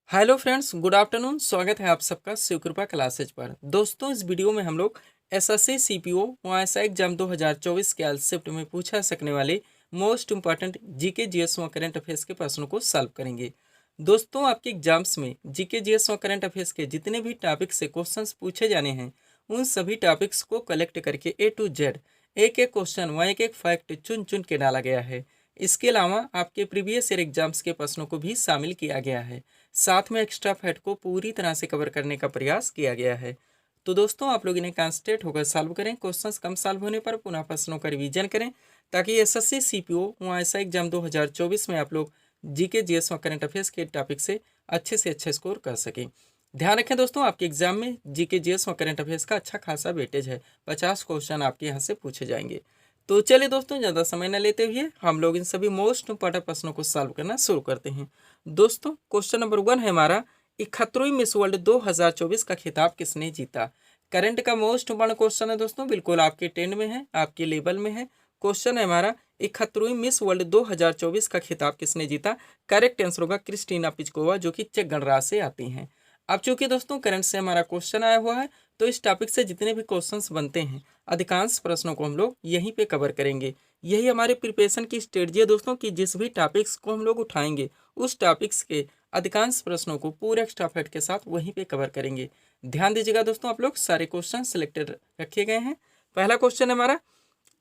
Hello friends, good afternoon. स्वागत है आप सबका शिवकृपा क्लासेज पर। दोस्तों, इस वीडियो में हम लोग एसएससी सीपीओ वाईएसआई एग्जाम 2024 के एल शिफ्ट में पूछा सकने वाले मोस्ट इंपॉर्टेंट जीके जीएस व करंट अफेयर्स के प्रश्नों को सॉल्व करेंगे। दोस्तों, आपके एग्जाम्स में जीके जीएस व करंट अफेयर्स के जितने भी टॉपिक से क्वेश्चंस पूछे जाने हैं, उन सभी टॉपिक्स को कलेक्ट करके ए टू जेड एक एक क्वेश्चन व एक एक फैक्ट चुन चुन के डाला गया है। इसके अलावा आपके प्रीवियस ईयर एग्जाम्स के प्रश्नों को भी शामिल किया गया है। साथ में एक्स्ट्रा फैक्ट को पूरी तरह से कवर करने का प्रयास किया गया है। तो दोस्तों, आप लोग इन्हें कॉन्सेंट्रेट होकर सॉल्व करें। क्वेश्चंस कम सॉल्व होने पर पुनः प्रश्नों का रिवीजन करें, ताकि एसएससी सीपीओ वाईएसआई एग्जाम 2024 में आप लोग जीके जीएस और करंट अफेयर्स के टॉपिक से अच्छे स्कोर कर सकें। ध्यान रखें दोस्तों, आपके एग्जाम में जीके जीएस और करंट अफेयर्स का अच्छा खासा वेटेज है। 50 क्वेश्चन आपके यहाँ से पूछे जाएंगे। तो चलिए दोस्तों, ज़्यादा समय न लेते हुए हम लोग इन सभी मोस्ट इंपॉर्टेंट प्रश्नों को सॉल्व करना शुरू करते हैं। दोस्तों, क्वेश्चन नंबर 1 है हमारा, 71वीं मिस वर्ल्ड 2024 का खिताब किसने जीता। करंट का मोस्ट इंपॉर्टेंट क्वेश्चन है दोस्तों, बिल्कुल आपके टेंड में है, आपके लेवल में है। क्वेश्चन है हमारा, 71वीं मिस वर्ल्ड 2024 का खिताब किसने जीता। करेक्ट आंसर होगा क्रिस्टीना पिचकोवा, जो कि चेक गणराज्य से आती हैं। अब चूंकि दोस्तों करंट से हमारा क्वेश्चन आया हुआ है, तो इस टॉपिक से जितने भी क्वेश्चंस बनते हैं, अधिकांश प्रश्नों को हम लोग यहीं पे कवर करेंगे। यही हमारे प्रिपरेशन की स्ट्रेटजी है दोस्तों, कि जिस भी टॉपिक्स को हम लोग उठाएंगे, उस टॉपिक्स के अधिकांश प्रश्नों को पूरे एक्स्ट्रा फैक्ट के साथ वहीं पे कवर करेंगे। ध्यान दीजिएगा दोस्तों, आप लोग सारे क्वेश्चन सिलेक्टेड रखे गए हैं। पहला क्वेश्चन है हमारा,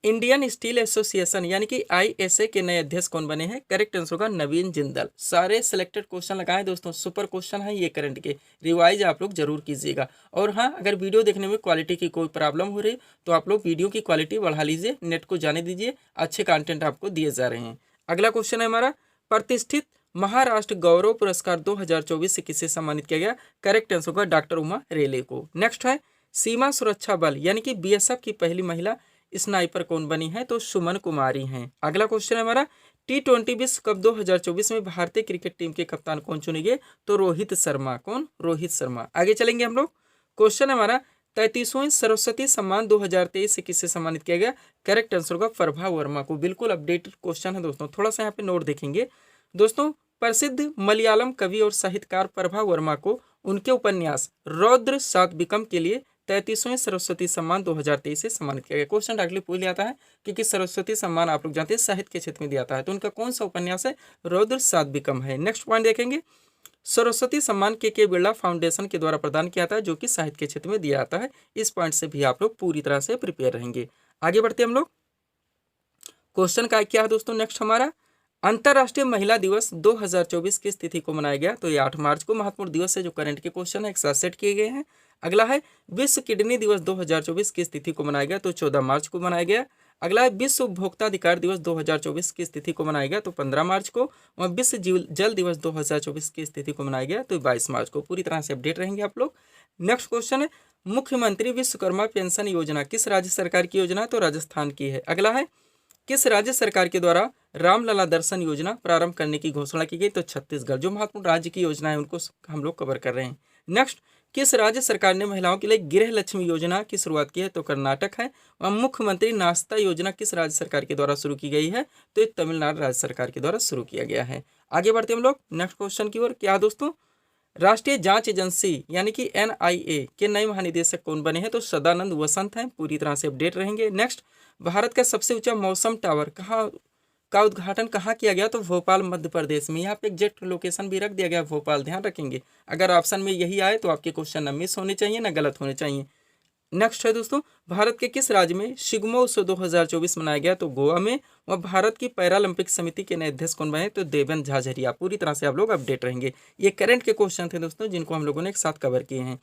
इंडियन स्टील एसोसिएशन यानी कि आईएसए के नए अध्यक्ष कौन बने हैं। करेक्ट आंसर होगा नवीन जिंदल। सारे सिलेक्टेड क्वेश्चन लगाएं दोस्तों, सुपर क्वेश्चन है ये करंट के। रिवाइज आप लोग जरूर कीजिएगा। और हाँ, अगर वीडियो देखने में क्वालिटी की कोई प्रॉब्लम हो रही तो आप लोग वीडियो की क्वालिटी बढ़ा लीजिए, नेट को जाने दीजिए, अच्छे कंटेंट आपको दिए जा रहे हैं। अगला क्वेश्चन है हमारा, प्रतिष्ठित महाराष्ट्र गौरव पुरस्कार 2024 से किसे सम्मानित किया गया। करेक्ट आंसर होगा डॉक्टर उमा रेले को। नेक्स्ट है, सीमा सुरक्षा बल यानी कि बीएसएफ की पहली महिला स्नाइपर कौन बनी है, तो सुमन कुमारी हैं। अगला क्वेश्चन है हमारा, T20 विश्व कप 2024 में भारतीय क्रिकेट टीम के कप्तान कौन चुने गए, तो रोहित शर्मा। कौन? रोहित शर्मा। आगे चलेंगे हम लोग। क्वेश्चन है हमारा, 33वें सरस्वती सम्मान 2023 से किससे सम्मानित किया गया। करेक्ट आंसर होगा प्रभा वर्मा को। बिल्कुल अपडेटेड क्वेश्चन है दोस्तों, थोड़ा सा यहाँ पे नोट देखेंगे दोस्तों। प्रसिद्ध मलयालम कवि और साहित्यकार प्रभा वर्मा को उनके उपन्यास रौद्र सातविकम के लिए 33वें सरस्वती सम्मान 2023 से सम्मानित किया गया। क्वेश्चन डायरेक्टली पूछ लिया था है, क्योंकि सरस्वती सम्मान आप लोग जानते हैं साहित्य के क्षेत्र में दिया था, तो उनका कौन सा उपन्यास है, रौद्र सातविकम है। नेक्स्ट पॉइंट देखेंगे, सरस्वती सम्मान के बिरला फाउंडेशन के द्वारा प्रदान किया था, जो कि साहित्य के क्षेत्र में दिया जाता है। इस पॉइंट से भी आप लोग पूरी तरह से प्रिपेयर रहेंगे। आगे बढ़ते हम लोग। क्वेश्चन का क्या है दोस्तों, नेक्स्ट हमारा, अंतर्राष्ट्रीय महिला दिवस 2024 की तिथि को मनाया गया, तो ये 8 मार्च को महत्वपूर्ण दिवस है। जो करंट के क्वेश्चन है एक साथ सेट किए गए हैं। अगला है, विश्व किडनी दिवस 2024 की तिथि को मनाया गया, तो 14 मार्च को मनाया गया। अगला है, विश्व उपभोक्ता अधिकार दिवस 2024 की तिथि को मनाया गया, तो 15 मार्च को। और विश्व जल दिवस 2024 की तिथि को मनाया गया, तो 22 मार्च को। पूरी तरह से अपडेट रहेंगे आप लोग। नेक्स्ट क्वेश्चन है, मुख्यमंत्री विश्वकर्मा पेंशन योजना किस राज्य सरकार की योजना, तो राजस्थान की है। अगला है, किस राज्य सरकार के द्वारा रामलला दर्शन योजना प्रारंभ करने की घोषणा की गई, तो छत्तीसगढ़। जो महत्वपूर्ण राज्य की योजना है उनको हम लोग कवर कर रहे हैं। नेक्स्ट, किस राज्य सरकार ने महिलाओं के लिए गृह लक्ष्मी योजना की शुरुआत की है, तो कर्नाटक है। और मुख्यमंत्री नाश्ता योजना किस राज्य सरकार के द्वारा शुरू की गई है, तो ये तमिलनाडु राज्य सरकार के द्वारा शुरू किया गया है। आगे बढ़ते हम लोग नेक्स्ट क्वेश्चन की ओर। क्या दोस्तों, राष्ट्रीय जांच एजेंसी यानी कि एनआईए के नए महानिदेशक कौन बने हैं, तो सदानंद वसंत हैं। पूरी तरह से अपडेट रहेंगे। नेक्स्ट, भारत का सबसे ऊंचा मौसम टावर कहाँ का उद्घाटन कहाँ किया गया, तो भोपाल मध्य प्रदेश में। यहाँ पे एग्जैक्ट लोकेशन भी रख दिया गया भोपाल, ध्यान रखेंगे। अगर ऑप्शन में यही आए तो आपके क्वेश्चन न मिस होने चाहिए, न गलत होने चाहिए। नेक्स्ट है दोस्तों, भारत के किस राज्य में शिग्मो उत्सव 2024 मनाया गया, तो गोवा में। और भारत की पैरालंपिक समिति के नए अध्यक्ष कौन बने, तो देवेंद्र झाझरिया। पूरी तरह से आप लोग अपडेट रहेंगे। ये करंट के क्वेश्चन थे दोस्तों, जिनको हम लोगों ने एक साथ कवर किए हैं।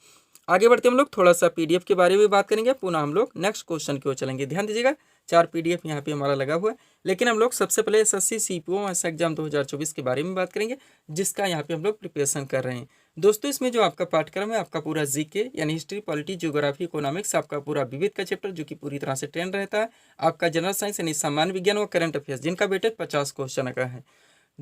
आगे बढ़ते हम लोग थोड़ा सा पीडीएफ के बारे में बात करेंगे, पुनः हम लोग नेक्स्ट क्वेश्चन की ओर चलेंगे। ध्यान दीजिएगा, 4 पीडीएफ यहाँ पे हमारा लगा हुआ है। लेकिन हम लोग सबसे पहले एसएससी सीपीओ एग्जाम 2024 के बारे में बात करेंगे, जिसका यहाँ पे हम लोग प्रिपरेशन कर रहे हैं। दोस्तों, इसमें जो आपका पाठ्यक्रम है, आपका पूरा जीके यानी हिस्ट्री, पॉलिटी, ज्योग्राफी, इकोनॉमिक्स, आपका पूरा विविध का चैप्टर जो कि पूरी तरह से ट्रेंड रहता है। आपका जनरल साइंस यानी सामान्य विज्ञान और करंट अफेयर्स, जिनका वेटेज 50 क्वेश्चन का है।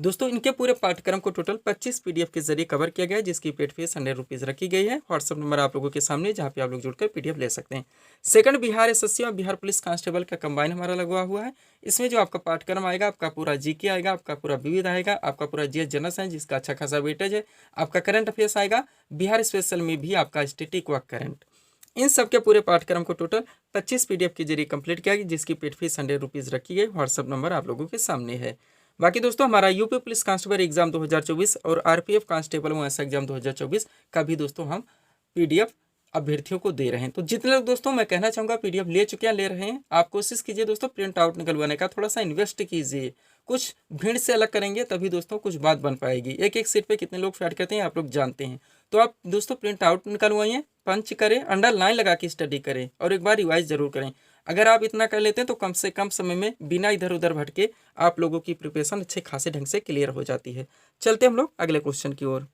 दोस्तों इनके पूरे पाठ्यक्रम को टोटल 25 PDF के जरिए कवर किया गया है, जिसकी पेड फीस 100 रुपीज़ रखी गई है। व्हाट्सअप नंबर आप लोगों के सामने, जहाँ पे आप लोग जुड़कर PDF ले सकते हैं। सेकंड बिहार SSC और बिहार पुलिस कांस्टेबल का कंबाइन हमारा लगा हुआ है। इसमें जो आपका पाठ्यक्रम आएगा, आपका पूरा GK आएगा, आपका पूरा विविध आएगा, आपका पूरा GS जनरल साइंस जिसका अच्छा खासा वेटेज है, आपका करंट अफेयर्स आएगा, बिहार स्पेशल में भी आपका स्टैटिक व करंट, इन सब के पूरे पाठ्यक्रम को टोटल 25 PDF के जरिए कंप्लीट किया गया, जिसकी पेड फीस 100 रुपीज़ रखी गई। व्हाट्सअप नंबर आप लोगों के सामने है। बाकी दोस्तों हमारा यूपी पुलिस कांस्टेबल एग्जाम 2024 और RPF कांस्टेबल मुआसा एग्जाम 2024 का भी दोस्तों हम PDF अभ्यर्थियों को दे रहे हैं। तो जितने लोग दोस्तों मैं कहना चाहूँगा PDF ले चुके हैं, ले रहे हैं, आप कोशिश कीजिए दोस्तों प्रिंट आउट निकलवाने का, थोड़ा सा इन्वेस्ट कीजिए, कुछ भीड़ से अलग करेंगे तभी दोस्तों कुछ बात बन पाएगी। एक एक सीट पे कितने लोग फाइट करते हैं आप लोग जानते हैं। तो आप दोस्तों प्रिंट आउट निकलवाइए, पंच करें, अंडरलाइन लगा के स्टडी करें और एक बार रिवाइज जरूर करें। अगर आप इतना कर लेते हैं तो कम से कम समय में बिना इधर उधर भटके आप लोगों की प्रिपरेशन अच्छे खासे ढंग से क्लियर हो जाती है। चलते हम लोग अगले क्वेश्चन की ओर।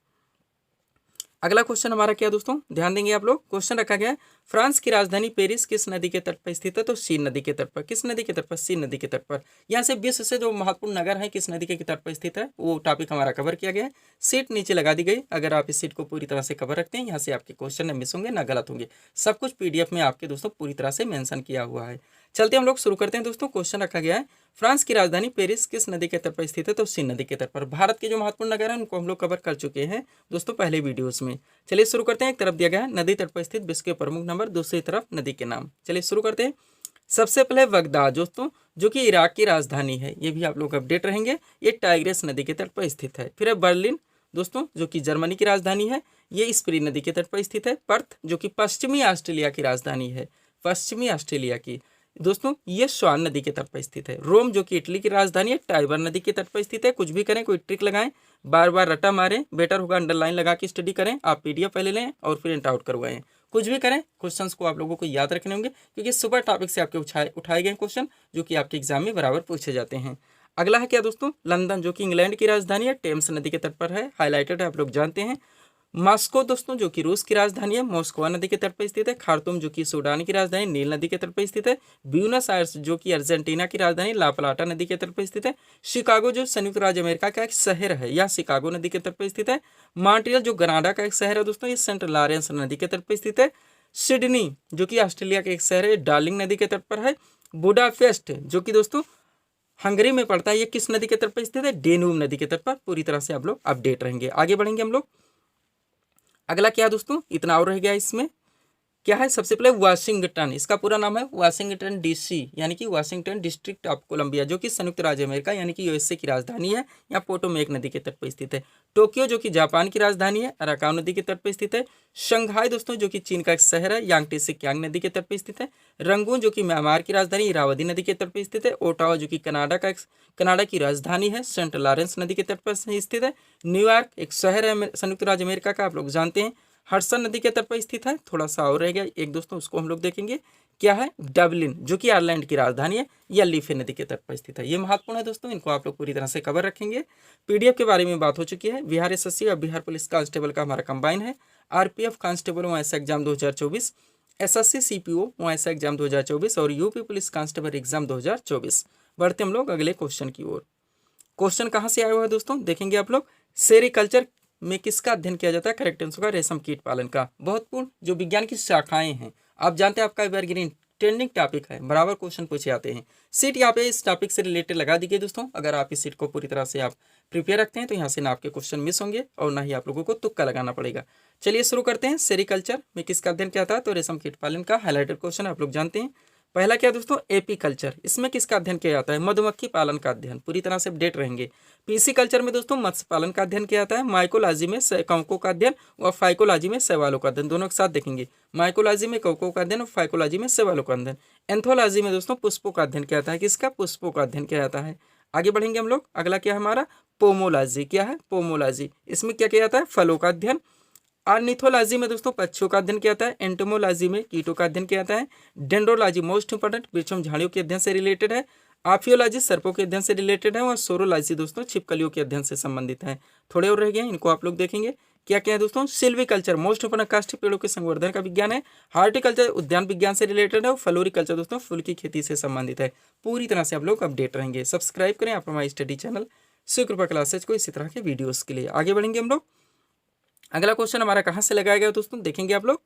अगला क्वेश्चन हमारा क्या दोस्तों, ध्यान देंगे आप लोग। क्वेश्चन रखा गया है, फ्रांस की राजधानी पेरिस किस नदी के तट पर स्थित है? तो सीन नदी के तट पर। किस नदी के तट पर? सीन नदी के तट पर। यहाँ से विश्व से जो महत्वपूर्ण नगर है किस नदी के तट पर स्थित है, वो टॉपिक हमारा कवर किया गया है। सीट नीचे लगा दी गई। अगर आप इस सीट को पूरी तरह से कवर रखते हैं, यहाँ से आपके क्वेश्चन न मिस होंगे ना गलत होंगे। सब कुछ PDF में आपके दोस्तों पूरी तरह से मेंशन किया हुआ है। चलते हम लोग शुरू करते हैं दोस्तों। क्वेश्चन रखा गया है, फ्रांस की राजधानी पेरिस किस नदी के तट पर स्थित है? तो सीन नदी के तट पर। भारत के जो महत्वपूर्ण नगर हैं उनको हम लोग कवर कर चुके हैं दोस्तों पहले वीडियोस में। चलिए शुरू करते हैं। एक तरफ दिया गया है नदी तट पर स्थित विश्व के प्रमुख नंबर, दूसरी तरफ नदी के नाम। चलिए शुरू करते हैं। सबसे पहले बगदाद दोस्तों, जो कि इराक की राजधानी है, ये भी आप लोग अपडेट रहेंगे, ये टाइग्रिस नदी के तट पर स्थित है। फिर है बर्लिन दोस्तों, जो कि जर्मनी की राजधानी है, ये स्प्री नदी के तट पर स्थित है। पर्थ, जो कि पश्चिमी ऑस्ट्रेलिया की राजधानी है, पश्चिमी ऑस्ट्रेलिया की दोस्तों, ये स्वान नदी के तट पर स्थित है। रोम, जो कि इटली की राजधानी है, टाइबर नदी के तट पर स्थित है। कुछ भी करें, कोई ट्रिक लगाएं, बार बार रटा मारें, बेटर होगा अंडरलाइन लगा के स्टडी करें। आप PDF पहले लें और फिर प्रिंट आउट करवाएं। कुछ भी करें, क्वेश्चंस को आप लोगों को याद रखने होंगे, क्योंकि सुपर टॉपिक से आपके उठाए गए क्वेश्चन जो कि आपके एग्जाम में बराबर पूछे जाते हैं। अगला है क्या दोस्तों, लंदन, जो कि इंग्लैंड की राजधानी है, टेम्स नदी के तट पर है, हाईलाइटेड है, आप लोग जानते हैं। मॉस्को दोस्तों, जो कि रूस की राजधानी है, मॉस्को नदी के तट पर स्थित है। खार्तूम, जो कि सूडान की राजधानी, नील नदी के तट पर स्थित है। ब्यूनस आयर्स, जो कि अर्जेंटीना की राजधानी, ला प्लाटा नदी के तट पर स्थित है। शिकागो, जो संयुक्त राज्य अमेरिका का एक शहर है, यह शिकागो नदी के तट पर स्थित है। मॉन्ट्रियल, जो कनाडा का एक शहर है दोस्तों, ये सेंट लॉरेंस नदी के तट पर स्थित है। सिडनी, जो कि ऑस्ट्रेलिया का एक शहर है, डार्लिंग नदी के तट पर है। बुडापेस्ट, जो कि दोस्तों हंगरी में पड़ता है, ये किस नदी के तट पर स्थित है? डेन्यूब नदी के तट पर। पूरी तरह से आप लोग अपडेट रहेंगे। आगे बढ़ेंगे हम लोग। अगला क्या दोस्तों, इतना और रह गया इसमें, क्या है? सबसे पहले वाशिंगटन, इसका पूरा नाम है वाशिंगटन DC, यानी कि वाशिंगटन डिस्ट्रिक्ट ऑफ कोलंबिया, जो कि संयुक्त राज्य अमेरिका यानी कि USA की राजधानी है। यहाँ पोटोमेक नदी के तट पर स्थित है। टोक्यो, जो कि जापान की राजधानी है, अराकान नदी के तट पर स्थित है। शंघाई दोस्तों, जो कि चीन का एक शहर है, यांगटी सिक्यांग नदी के तट पर स्थित है। रंगून, जो कि म्यांमार की राजधानी, इरावदी नदी के तट पर स्थित है। ओटावा, जो कि कनाडा की राजधानी है, सेंट लॉरेंस नदी के तट पर स्थित है। न्यूयॉर्क एक शहर है संयुक्त राज्य अमेरिका का, आप लोग जानते हैं, हडसन नदी के तट पर स्थित है। थोड़ा सा और रह गया एक दोस्तों, उसको हम लोग देखेंगे, क्या है? डबलिन, जो कि आयरलैंड की राजधानी है, या लीफे नदी के तट पर स्थित है। ये महत्वपूर्ण है दोस्तों, इनको आप लोग पूरी तरह से कवर रखेंगे। PDF के बारे में बात हो चुकी है। बिहार SSC और बिहार पुलिस कांस्टेबल का हमारा कंबाइन है। RPF कांस्टेबल मुआसा एग्जाम 2024, SSC CPO मुआसा एग्जाम 2024 और यूपी पुलिस कांस्टेबल एग्जाम 2024। बढ़ते हम लोग अगले क्वेश्चन की ओर। क्वेश्चन कहाँ से आया हुआ है दोस्तों, देखेंगे आप लोग। सेरिकल्चर में किसका अध्ययन किया जाता है? करेक्ट आंसर का रेशम कीट पालन का। महत्वपूर्ण जो विज्ञान की शाखाएं हैं, आप जानते हैं आपका एवरग्रीन ट्रेंडिंग टॉपिक है, बराबर क्वेश्चन पूछे जाते हैं। सीट यहाँ पे इस टॉपिक से रिलेटेड लगा दी गई दोस्तों। अगर आप इस सीट को पूरी तरह से आप प्रिपेयर रखते हैं तो यहाँ से ना आपके क्वेश्चन मिस होंगे और ना ही आप लोगों को तुक्का लगाना पड़ेगा। चलिए शुरू करते हैं। सेरिकल्चर में किसका अध्ययन किया जाता है? तो रेशम कीट पालन का। हाईलाइटेड क्वेश्चन आप लोग जानते हैं। पहला क्या दोस्तों, एपीकल्चर, इसमें किसका अध्ययन किया जाता है? मधुमक्खी पालन का अध्ययन। पूरी तरह से अपडेट रहेंगे। PC कल्चर में दोस्तों मत्स्य पालन का अध्ययन किया जाता है। माइकोलॉजी में कौकों का अध्ययन और फाइकोलॉजी में शैवालों का अध्ययन, दोनों के साथ देखेंगे। माइकोलॉजी में कौकों का अध्ययन और फाइकोलॉजी में शैवालों का अध्ययन। एंथोलॉजी में दोस्तों पुष्पों का अध्ययन किया जाता है। किसका? पुष्पों का अध्ययन किया जाता है। आगे बढ़ेंगे हम लोग। अगला क्या हमारा? पोमोलॉजी। क्या है? पोमोलॉजी, इसमें क्या किया जाता है? फलों का अध्ययन। ऑर्निथोलॉजी में दोस्तों पक्षियों का अध्ययन किया जाता है। एंटोमोलॉजी में कीटों का अध्ययन किया जाता है। डेंड्रोलॉजी मोस्ट इंपॉर्टेंट, वृक्षों झाड़ियों के अध्ययन से रिलेटेड है। आफियोलॉजी सर्पों के अध्ययन से रिलेटेड है। और सोरोलॉजी दोस्तों छिपकलियों के अध्ययन से संबंधित है। थोड़े और रह गए, इनको आप लोग देखेंगे। क्या क्या है दोस्तों? सिल्वीकल्चर मोस्ट इंपॉर्टेंट, काष्ठीय पेड़ों के संवर्धन का विज्ञान है। हार्टिकल्चर उद्यान विज्ञान से रिलेटेड है। और फ्लोरिकल्चर दोस्तों फूल की खेती से संबंधित है। पूरी तरह से आप लोग अपडेट रहेंगे। सब्सक्राइब करें आप हमारी स्टडी चैनल शिव कृपा क्लासेज को इसी तरह के वीडियोस के लिए। आगे बढ़ेंगे हम लोग। अगला क्वेश्चन हमारा कहाँ से लगाया गया दोस्तों, देखेंगे आप लोग।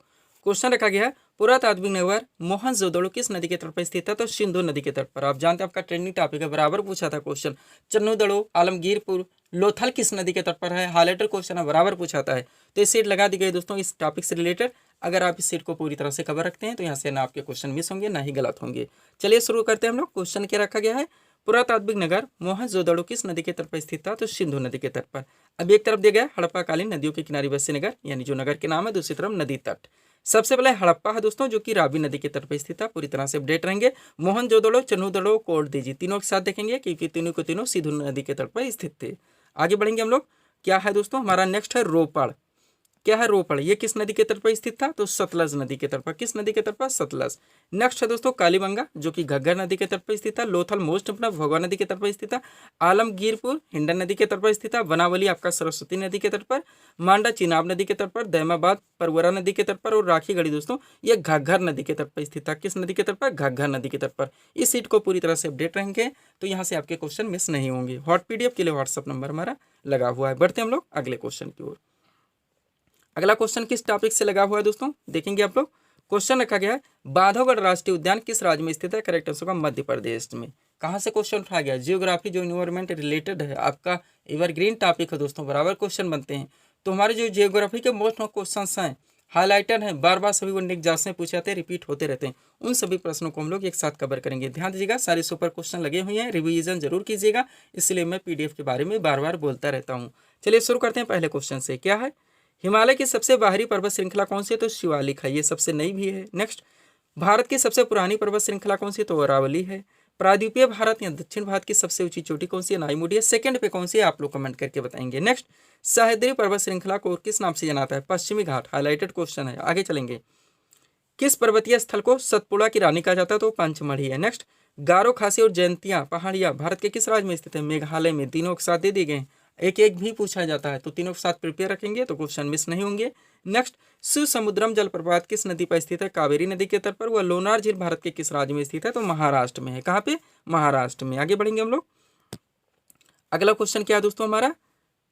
क्वेश्चन रखा गया है पुरातात्विक नगर मोहनजोदड़ो किस नदी के तट पर स्थित है, तो सिंधु नदी के तट पर। आप जानते हैं आपका ट्रेंडिंग टॉपिक है, बराबर पूछा था क्वेश्चन। चन्नूदड़ो, आलमगीरपुर, लोथल किस नदी के तट पर है, हाईलाइटर क्वेश्चन है, बराबर पूछा था है। तो ये सीट लगा दी गई दोस्तों इस टॉपिक से रिलेटेड। अगर आप इस सीट को पूरी तरह से कवर रखते हैं तो यहाँ से ना आपके क्वेश्चन मिस होंगे ना ही गलत होंगे। चलिए शुरू करते हैं हम लोग। क्वेश्चन क्या रखा गया है, पुरातात्विक नगर मोहनजोदड़ो किस नदी के तट पर स्थित था, तो सिंधु नदी के तट पर। अब एक तरफ दिया गया हड़प्पा कालीन नदियों के किनारे बसे नगर, यानी जो नगर के नाम है, दूसरी तरफ नदी तट। सबसे पहले हड़प्पा है दोस्तों, जो कि रावी नदी के तट पर स्थित था। पूरी तरह से अपडेट रहेंगे। मोहनजोदड़ो, चन्नूदड़ो, कोटदीजी तीनों के साथ देखेंगे क्योंकि तीनों को तीनों सिंधु नदी के तट पर स्थित थे। आगे बढ़ेंगे हम लोग। क्या है दोस्तों हमारा नेक्स्ट है रोपड़। क्या है रोपड़, ये किस नदी के तट पर स्थित था, तो सतलज नदी के तट पर। किस नदी के तट पर, सतलज। नेक्स्ट है दोस्तों कालीबंगा, जो कि घग्गर नदी के तट पर स्थित था। लोथल मोस्ट अपना भोगवा नदी के तट पर स्थित था। आलमगीरपुर हिंडन नदी के तट पर स्थित था। बनावली आपका सरस्वती नदी के तट पर। मांडा चिनाब नदी के तट पर। दैमाबाद परवरा नदी के तट पर। और राखीगढ़ी दोस्तों ये घग्गर नदी के तट पर स्थित था। किस नदी के तट पर, घग्गर नदी के तट पर। इस सीट को पूरी तरह से अपडेट रहेंगे तो यहाँ से आपके क्वेश्चन मिस नहीं होंगे। हॉट पीडीएफ के लिए व्हाट्सअप नंबर हमारा लगा हुआ है। बढ़ते हैं हम लोग अगले क्वेश्चन की ओर। अगला क्वेश्चन किस टॉपिक से लगा हुआ है दोस्तों, देखेंगे आप लोग। क्वेश्चन रखा गया है बांधवगढ़ राष्ट्रीय उद्यान किस राज्य में स्थित है, करेक्ट आंसर होगा मध्य प्रदेश में। कहाँ से क्वेश्चन उठाया गया, जियोग्राफी जो इन्वायरमेंट रिलेटेड है, आपका एवरग्रीन टॉपिक है दोस्तों, बराबर क्वेश्चन बनते हैं। तो हमारे जो जियोग्राफी के मोस्ट क्वेश्चन हैं, हाईलाइटर हैं, बार बार सभी वन एग्जाम में पूछे जाते हैं, रिपीट होते रहते हैं, उन सभी प्रश्नों को हम लोग एक साथ कवर करेंगे। ध्यान दीजिएगा, सारे सुपर क्वेश्चन लगे हुए हैं, रिवीजन जरूर कीजिएगा, इसलिए मैं पीडीएफ के बारे में बार बार बोलता रहता हूँ। चलिए शुरू करते हैं पहले क्वेश्चन से। क्या है, हिमालय की सबसे बाहरी पर्वत श्रृंखला कौन सी है, तो शिवालिक है, ये सबसे नई भी है। नेक्स्ट, भारत की सबसे पुरानी पर्वत श्रृंखला कौन सी है, तो अरावली है। प्रायद्वीपीय भारत या दक्षिण भारत की सबसे ऊंची चोटी कौन सी है, नाईमुडी है। सेकंड पे कौन सी है, आप लोग कमेंट करके बताएंगे। नेक्स्ट, सह्याद्री पर्वत श्रृंखला को किस नाम से जाना जाता है, पश्चिमी घाट, हाईलाइटेड क्वेश्चन है। आगे चलेंगे। किस पर्वतीय स्थल को सतपुड़ा की रानी कहा जाता है, तो पंचमढ़ी है। नेक्स्ट, गारो, खासी और जयंतिया पहाड़ियां भारत के किस राज्य में स्थित है, मेघालय में। तीनों के साथ दे दिए गए, एक एक भी पूछा जाता है, तो तीनों के साथ प्रिपेयर रखेंगे तो क्वेश्चन मिस नहीं होंगे। नेक्स्ट, शिवसमुद्रम जलप्रपात किस नदी पर स्थित है, कावेरी नदी के तट पर। वह लोनार झील भारत के किस राज्य में स्थित है, तो महाराष्ट्र में है। कहाँ पे, महाराष्ट्र में। आगे बढ़ेंगे हम लोग। अगला क्वेश्चन क्या है दोस्तों हमारा,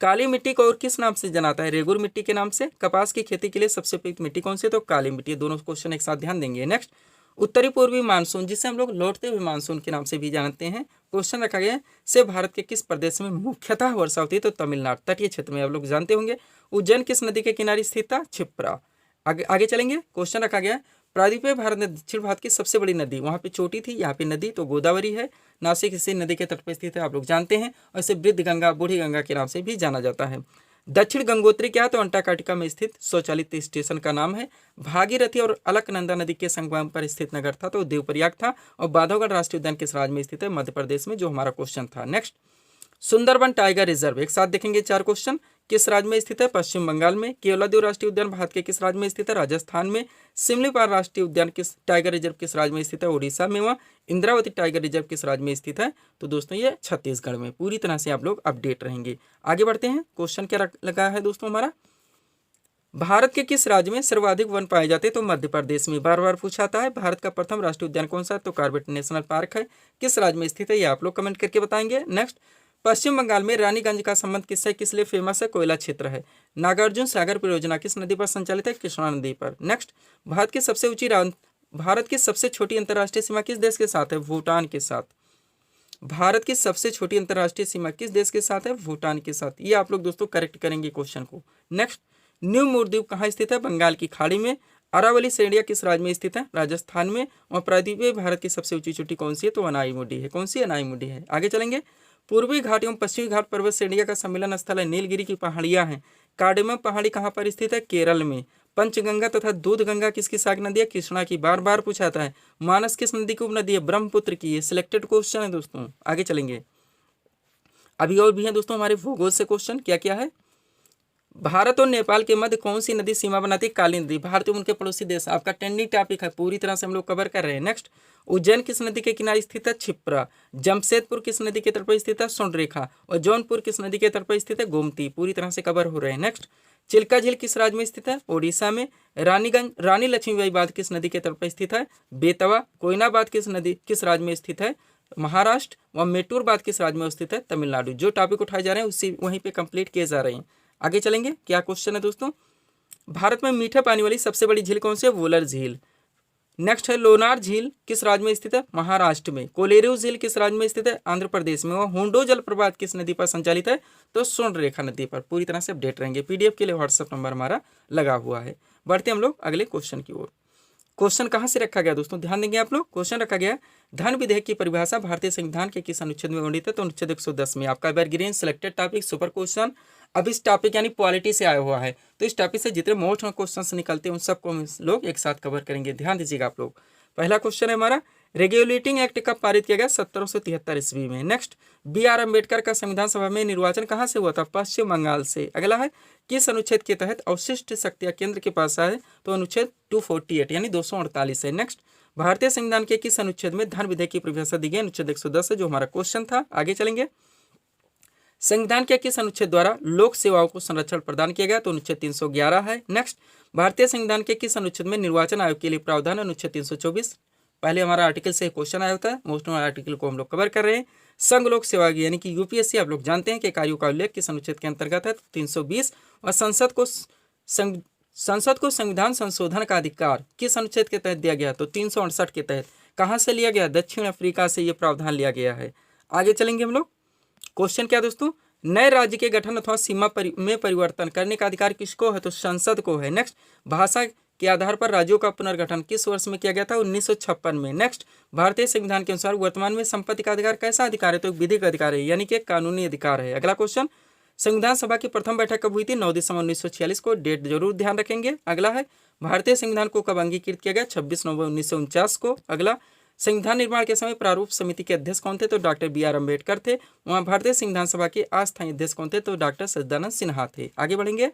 काली मिट्टी को और किस नाम से जाना जाता है, रेगुर मिट्टी के नाम से। कपास की खेती के लिए सबसे उपयुक्त मिट्टी कौन सी है, तो काली मिट्टी। दोनों क्वेश्चन एक साथ ध्यान देंगे। नेक्स्ट, उत्तरी पूर्वी मानसून, जिसे हम लोग लौटते हुए मानसून के नाम से भी जानते हैं, क्वेश्चन रखा गया है से भारत के किस प्रदेश में मुख्यतः वर्षा होती है, तो तमिलनाडु तटीय क्षेत्र में। आप लोग जानते होंगे। उज्जैन किस नदी के किनारे स्थित था, क्षिप्रा। आगे चलेंगे। क्वेश्चन रखा गया है प्रायद्वीपीय भारत में दक्षिण भारत की सबसे बड़ी नदी, वहाँ पे चोटी थी, यहाँ पे नदी, तो गोदावरी है। नासिक इसी नदी के तट पर स्थित है, आप लोग जानते हैं। और इसे वृद्ध गंगा, बूढ़ी गंगा के नाम से भी जाना जाता है। दक्षिण गंगोत्री क्या है, तो अंटार्कटिका में स्थित स्वचालित स्टेशन का नाम है। भागीरथी और अलकनंदा नदी के संगम पर स्थित नगर था, तो देवप्रयाग था। और बांधवगढ़ राष्ट्रीय उद्यान किस राज्य में स्थित है, मध्य प्रदेश में, जो हमारा क्वेश्चन था। नेक्स्ट, सुंदरबन टाइगर रिजर्व, एक साथ देखेंगे चार क्वेश्चन, किस राज्य में स्थित है, पश्चिम बंगाल में। केवलादेव राष्ट्रीय उद्यान भारत के किस राज्य में स्थित है, राजस्थान में। सिमलीपाल राष्ट्रीय उद्यान किस टाइगर रिजर्व किस राज्य में स्थित है, उड़ीसा में। वह इंद्रावती टाइगर रिजर्व किस राज्य में स्थित है, तो दोस्तों ये छत्तीसगढ़ में। पूरी तरह से आप लोग अपडेट रहेंगे। आगे बढ़ते हैं। क्वेश्चन क्या लगा है दोस्तों हमारा, भारत के किस राज्य में सर्वाधिक वन पाए जाते हैं, तो मध्य प्रदेश में। बार बार पूछा जाता है। भारत का प्रथम राष्ट्रीय उद्यान कौन सा है, तो कॉर्बेट नेशनल पार्क है, किस राज्य में स्थित है, ये आप लोग कमेंट करके बताएंगे। नेक्स्ट, पश्चिम बंगाल में रानीगंज का संबंध किससे किस लिए फेमस है, कोयला क्षेत्र है। नागार्जुन सागर परियोजना किस नदी पर संचालित है, कृष्णा नदी पर। नेक्स्ट, भारत की सबसे छोटी अंतर्राष्ट्रीय सीमा किस देश के साथ है, भूटान के साथ। भारत की सबसे छोटी अंतर्राष्ट्रीय सीमा किस देश के साथ है, भूटान के साथ। ये आप लोग दोस्तों करेक्ट करेंगे क्वेश्चन को। नेक्स्ट, न्यू मूर्द्वीप कहाँ स्थित है, बंगाल की खाड़ी में। अरावली श्रेणियां किस राज्य में स्थित है, राजस्थान में। और प्रायद्वीपीय भारत की सबसे ऊंची चोटी कौन सी है, तो अनाईमुडी है। कौन सी, अनाईमुडी है। आगे चलेंगे। पूर्वी घाट एवं पश्चिमी घाट पर्वत श्रेणियां का सम्मेलन स्थल है, नीलगिरी की पहाड़ियां हैं। कार्डेमम पहाड़ी कहाँ पर स्थित है, केरल में। पंचगंगा तथा दूध गंगा किसकी शाखा नदी है, कृष्णा की। बार बार पूछा जाता है। मानस किस नदी की उपनदी है, ब्रह्मपुत्र की। ये सिलेक्टेड क्वेश्चन है दोस्तों। आगे चलेंगे। अभी और भी है दोस्तों हमारे भूगोल से क्वेश्चन। क्या क्या है, भारत और नेपाल के मध्य कौन सी नदी सीमा बनाती है, काली नदी। भारत उनके पड़ोसी देश, आपका ट्रेंडिंग टॉपिक है, पूरी तरह से हम लोग कवर कर रहे हैं। नेक्स्ट, उज्जैन किस नदी के किनारे स्थित है, क्षिप्रा। जमशेदपुर किस नदी के तट पर स्थित है, स्वर्णरेखा। और जौनपुर किस नदी के तट पर स्थित है, गोमती। पूरी तरह से कवर हो रहे हैं। नेक्स्ट, चिल्का झील किस राज्य में स्थित है, ओडिशा में। रानी लक्ष्मीबाई बांध किस नदी के तट पर स्थित है, बेतवा। कोयनाबाद किस राज्य में स्थित है, महाराष्ट्र व मेटूरबाद किस राज्य में स्थित है? तमिलनाडु। जो टॉपिक उठाए जा रहे हैं उसी वहीं पे कंप्लीट किए जा रहे हैं। आगे चलेंगे, क्या क्वेश्चन है दोस्तों? भारत में मीठे पानी वाली सबसे बड़ी झील कौन सी है? वुलर झील। नेक्स्ट है लोनार झील किस राज्य में स्थित है? महाराष्ट्र में। कोलेरू झील किस राज्य में स्थित है? आंध्र प्रदेश में। और होंडो जलप्रपात किस नदी पर संचालित है? तो स्वर्णरेखा नदी पर। पूरी तरह से अपडेट रहेंगे। पीडीएफ के लिए व्हाट्सएप नंबर हमारा लगा हुआ है। बढ़ते हम लोग अगले क्वेश्चन की ओर। क्वेश्चन कहाँ से रखा गया दोस्तों? ध्यान देंगे आप लोग। क्वेश्चन रखा गया धन विधेयक की परिभाषा भारतीय संविधान के किस अनुच्छेद में वर्णित है? तो अनुच्छेद 110 में। आपका evergreen selected topic super question. अब इस टॉपिक यानी पॉलिटी से आया हुआ है, तो इस टॉपिक से जितने मोस्ट क्वेश्चन निकलते हैं उन सबको हम लोग एक साथ कवर करेंगे। ध्यान दीजिएगा आप लोग। पहला क्वेश्चन है हमारा, रेगुलेटिंग एक्ट कब पारित किया गया? 1773 ईस्वी में। Next, B.R. अम्बेडकर का संविधान सभा में निर्वाचन कहाँ से हुआ था? पश्चिम बंगाल से। अगला है, किस अनुच्छेद के तहत अवशिष्ट शक्तियां केंद्र के पास आए? तो अनुच्छेद 248 यानी 248 है। नेक्स्ट, भारतीय संविधान के किस अनुच्छेद में धन विधेयक की परिभाषा दी गई? अनुच्छेद 110 है, जो हमारा क्वेश्चन था। आगे चलेंगे, संविधान के किस अनुच्छेद द्वारा लोक सेवाओं को संरक्षण प्रदान किया गया? तो अनुच्छेद 311 है। नेक्स्ट, भारतीय संविधान के किस अनुच्छेद में निर्वाचन आयोग के लिए प्रावधान? अनुच्छेद 324। पहले हमारा आर्टिकल से क्वेश्चन आया होता है, मोस्ट आर्टिकल को हम लोग कवर कर रहे हैं। संघ लोक सेवा यानी कि यूपीएससी आप लोग जानते हैं कि कार्यों का उल्लेख किस अनुच्छेद के अंतर्गत है? 320। और संसद को संविधान संशोधन का अधिकार किस अनुच्छेद के तहत दिया गया? तो 368 के तहत। कहाँ से लिया गया? दक्षिण अफ्रीका से ये प्रावधान लिया गया है। आगे चलेंगे हम लोग। क्वेश्चन क्या दोस्तों, नए राज्य के गठन अथवा सीमा में परिवर्तन करने का अधिकार किसको है? तो संसद को है। नेक्स्ट, भाषा के आधार पर राज्यों का पुनर्गठन किस वर्ष में किया गया था? 1956 में। नेक्स्ट, भारतीय संविधान के अनुसार वर्तमान में संपत्ति का अधिकार कैसा अधिकार है? तो विधिक अधिकार है, यानी कि एक कानूनी अधिकार है। अगला क्वेश्चन, संविधान सभा की प्रथम बैठक कब हुई थी? 9 दिसंबर 1946 को। डेट जरूर ध्यान रखेंगे। अगला है, भारतीय संविधान को कब अंगीकृत किया गया? 26 नवंबर 1949 को। अगला, संविधान निर्माण के समय प्रारूप समिति के अध्यक्ष कौन थे? तो डॉक्टर B.R. अम्बेडकर थे। वहाँ भारतीय संविधान सभा के अस्थायी अध्यक्ष कौन थे? तो डॉक्टर सच्चिदानंद सिन्हा थे। आगे बढ़ेंगे,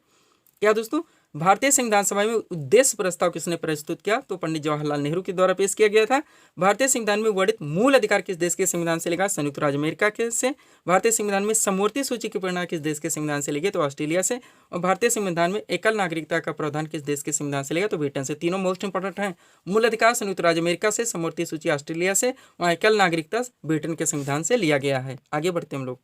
क्या दोस्तों, भारतीय संविधान सभा में उद्देश्य प्रस्ताव किसने प्रस्तुत किया? तो पंडित जवाहरलाल नेहरू के द्वारा पेश किया गया था। भारतीय संविधान में वर्णित मूल अधिकार किस देश के संविधान से लेगा? संयुक्त राज्य अमेरिका के से। भारतीय संविधान में समवर्ती सूची की प्रेरणा किस देश के संविधान से लेगी? तो ऑस्ट्रेलिया से। और भारतीय संविधान में एकल नागरिकता का प्रावधान किस देश के संविधान से लेगा? तो ब्रिटेन से। तीनों मोस्ट इंपॉर्टेंट हैं। मूल अधिकार संयुक्त राज्य अमेरिका से, समवर्ती सूची ऑस्ट्रेलिया से, और एकल नागरिकता ब्रिटेन के संविधान से लिया गया है। आगे बढ़ते हम लोग।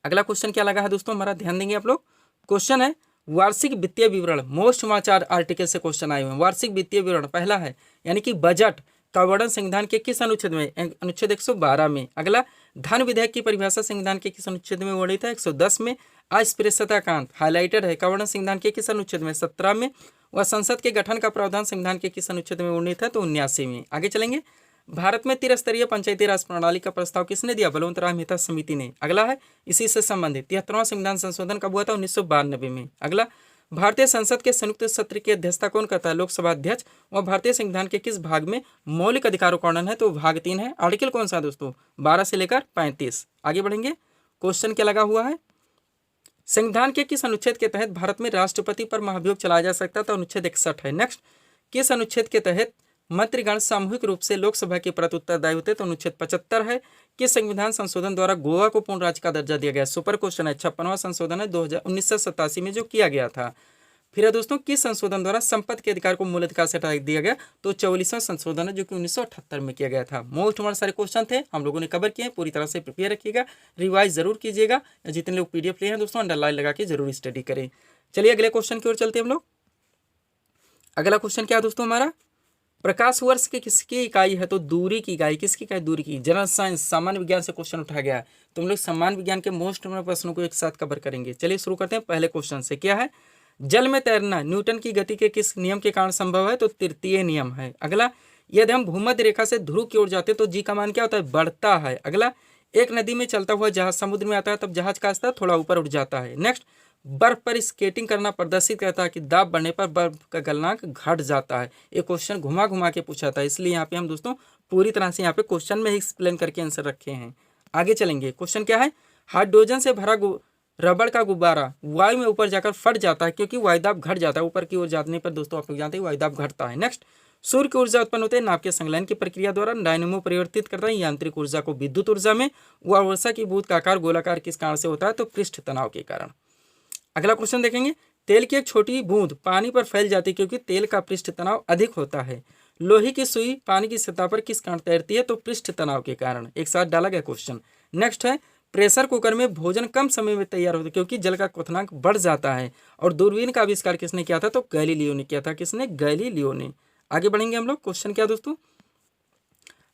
अगला क्वेश्चन क्या लगा है दोस्तों हमारा? ध्यान देंगे आप लोग। क्वेश्चन है, वार्षिक वित्तीय विवरण। मोस्ट समाचार आर्टिकल से क्वेश्चन आए हुए हैं। वार्षिक वित्तीय विवरण पहला है, यानी कि बजट का वर्णन संविधान के किस अनुच्छेद में? अनुच्छेद 112 में। अगला, धन विधेयक की परिभाषा संविधान के किस अनुच्छेद में वर्णित है? 110 में। अस्पृश्यता कांड हाईलाइटेड है का वर्णन संविधान के किस अनुच्छेद में? 17 में। वह संसद के गठन का प्रावधान संविधान के किस अनुच्छेद में वर्णित है? तो 79 में। आगे चलेंगे, भारत में त्रिस्तरीय पंचायती राज प्रणाली का प्रस्ताव किसने दिया? बलवंत राय मेहता समिति ने। अगला है, इसी से संबंधित 73वां संविधान संशोधन कब हुआ था? 1992 में। अगला, भारतीय संसद के संयुक्त सत्र की अध्यक्षता कौन करता है? लोकसभा अध्यक्ष। और भारतीय संविधान के किस भाग में मौलिक अधिकारों का वर्णन है? तो भाग 3 है। आर्टिकल कौन सा दोस्तों? 12 से लेकर 35। आगे बढ़ेंगे, क्वेश्चन क्या लगा हुआ है, संविधान के किस अनुच्छेद के तहत भारत में राष्ट्रपति पर महाभियोग चलाया जा सकता था? अनुच्छेद 61 है। नेक्स्ट, किस अनुच्छेद के तहत मंत्रीगण सामूहिक रूप से लोकसभा के प्रति उत्तरदायी होते? तो अनुच्छेद 75 है। किस संविधान संशोधन द्वारा गोवा को पूर्ण राज्य का दर्जा दिया गया? सुपर क्वेश्चन है। 56वां संशोधन है 1987 में जो किया गया था। फिर है दोस्तों, किस संशोधन द्वारा संपत्ति के अधिकार को मूल अधिकार से हटा दिया गया? तो 44वां संशोधन है, जो कि 1978 में किया गया था। मोस्ट हमारे सारे क्वेश्चन थे, हम लोगों ने कवर किए हैं। पूरी तरह से प्रिपेयर रखिएगा, रिवाइज जरूर कीजिएगा। जितने लोग पीडीएफ लिए हैं दोस्तों, अंडरलाइन लगा के जरूर स्टडी करें। चलिए अगले क्वेश्चन की ओर चलते हैं हम लोग। अगला क्वेश्चन क्या है दोस्तों हमारा, प्रकाश वर्ष की किसकी इकाई है? तो दूरी की इकाई। किसकी इकाई? दूरी की। जनरल साइंस सामान्य विज्ञान से क्वेश्चन उठाया गया है, तो हम लोग सामान्य विज्ञान के मोस्ट प्रश्नों को एक साथ कवर करेंगे। चलिए शुरू करते हैं पहले क्वेश्चन से। क्या है, जल में तैरना न्यूटन की गति के किस नियम के कारण संभव है? तो तृतीय नियम है। अगला, यदि हम भूमध्य रेखा से ध्रुव की ओर जाते हैं तो जी का मान क्या होता है? बढ़ता है। अगला, एक नदी में चलता हुआ जहाज समुद्र में आता है तब जहाज का स्तर थोड़ा ऊपर उठ जाता है। नेक्स्ट, बर्फ पर स्केटिंग करना प्रदर्शित करता है कि दाब बढ़ने पर बर्फ का गलनांक घट जाता है। ये क्वेश्चन घुमा घुमा के पूछा था, इसलिए यहाँ पे हम दोस्तों पूरी तरह से यहाँ पे क्वेश्चन में एक्सप्लेन करके आंसर रखे हैं। आगे चलेंगे, क्वेश्चन क्या है, हाइड्रोजन से भरा रबड़ का गुब्बारा वायु में ऊपर जाकर फट जाता है क्योंकि वायुदाब घट जाता है। ऊपर की ओर जाने पर दोस्तों आप लोग जानते हैं वायुदाब घटता है। नेक्स्ट, सूर्य की ऊर्जा उत्पन्न होते हैं नाभ के संलयन की प्रक्रिया द्वारा। डायनेमो परिवर्तित करता है यांत्रिक ऊर्जा को विद्युत ऊर्जा में। वह वर्षा की बूंद का आकार गोलाकार किस कारण से होता है? तो पृष्ठ तनाव के कारण। अगला क्वेश्चन देखेंगे, तेल की एक छोटी बूंद पानी पर फैल जाती है क्योंकि तेल का पृष्ठ तनाव अधिक होता है। लोहे की सुई पानी की सतह पर किस कारण तैरती है? तो पृष्ठ तनाव के कारण। एक साथ डाला गया क्वेश्चन। नेक्स्ट है, प्रेशर कुकर में भोजन कम समय में तैयार होता है क्योंकि जल का क्वथनांक बढ़ जाता है। और दूरबीन का आविष्कार किसने किया था? तो गैलीलियो ने किया था। किसने? गैलीलियो ने। आगे बढ़ेंगे हम लोग। क्वेश्चन क्या दोस्तों?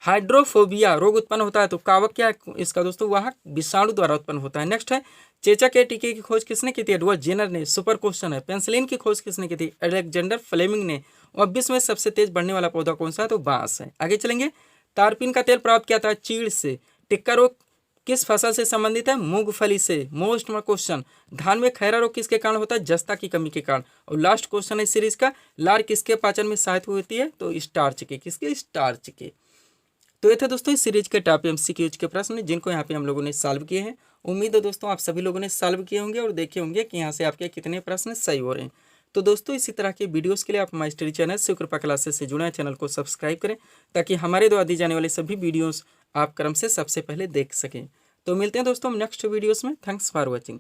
हाइड्रोफोबिया रोग उत्पन्न होता है तो कावक क्या है इसका दोस्तों? वह विषाणु द्वारा उत्पन्न होता है। नेक्स्ट है, चेचा के टीके की खोज किसने की थी? एडवर्ड जेनर ने। सुपर क्वेश्चन है। पेंसिलिन की खोज किसने की थी? अलेक्जेंडर फ्लेमिंग ने। और विश्व में सबसे तेज बढ़ने वाला पौधा कौन सा है? तो बांस है। आगे चलेंगे। तारपीन का तेल प्राप्त किया था चीड़ से। टिक्का रोग किस फसल से संबंधित है? मूंगफली से। मोस्ट क्वेश्चन, धान में खैरा रोग किसके कारण होता है? जस्ता की कमी के कारण। और लास्ट क्वेश्चन है सीरीज का, लार किसके पाचन में सहायक होती है? तो स्टार्च के। किसके? स्टार्च के। तो ये थे दोस्तों इस सीरीज के टॉप एमसीक्यूज के प्रश्न जिनको यहाँ पे हम लोगों ने सॉल्व किए हैं। उम्मीद है दोस्तों आप सभी लोगों ने सॉल्व किए होंगे और देखे होंगे कि यहाँ से आपके कितने प्रश्न सही हो रहे हैं। तो दोस्तों इसी तरह के वीडियोस के लिए आप हमारे स्टडी चैनल शिवकृपा क्लासेस से जुड़े हैं, चैनल को सब्सक्राइब करें ताकि हमारे द्वारा दी जाने वाले सभी वीडियोस आप क्रम से सबसे पहले देख सकें। तो मिलते हैं दोस्तों नेक्स्ट वीडियोस में। Thanks for watching.